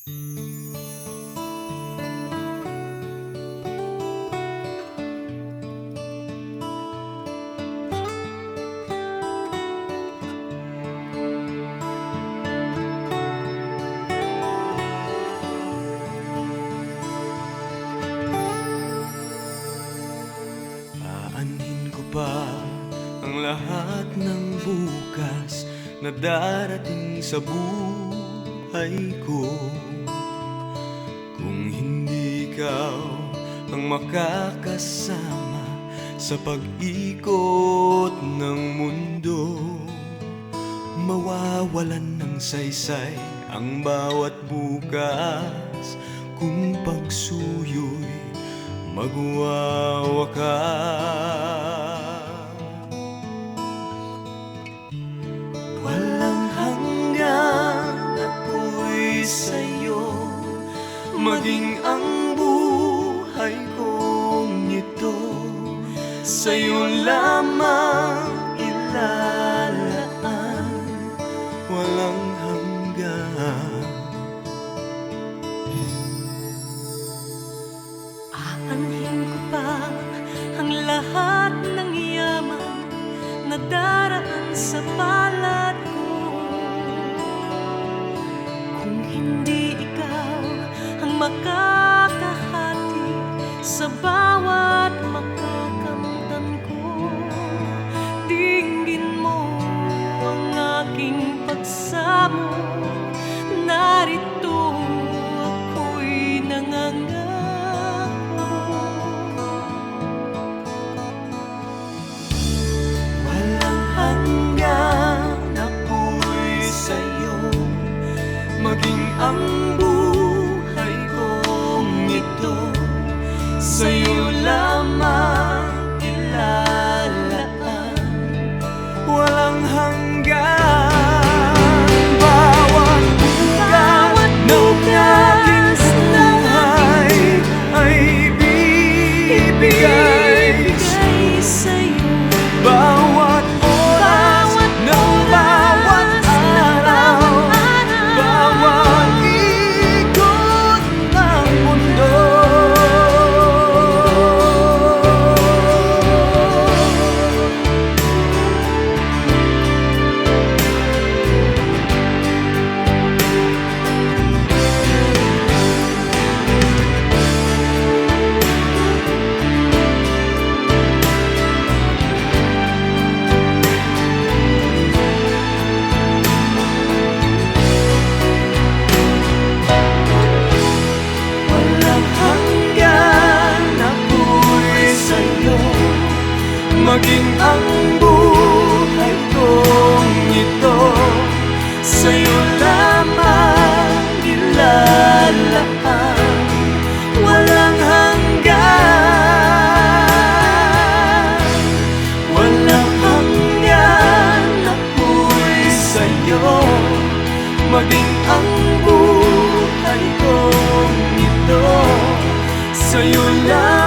Aanhin ko pa ang lahat ng bukas na darating sa buhay ko. Kung hindi ikaw ang makakasama sa pag-ikot ng mundo, mawawalan ng saysay ang bawat bukas kung pagsuyo'y magwawakas. Walang hanggan ako'y sa'yo, maging ang buhay kong ito sa'yo lamang ilalaan. Walang hanggan. Aanhin ko pa ang lahat ng yaman na daraan sa palad ko. Kung hindi ikaw ang makakahati sa bawat makakamtan ko, dinggin mo ang aking pagsamo. Narito ako'y nangangako. Maging ang buhay kong ito sa'yo lamang ilalaan. Walang hanggan. Bawat bukas ng aking buhay ay bibigay sa'yo. Bawat oras ng bawat araw, bawat ikot ng mundo. Maging ang buhay kong ito sa'yo lamang ilalaan. Walang hanggan. Walang hanggan ako'y sa'yo. Maging ang buhay kong ito sa'yo lamang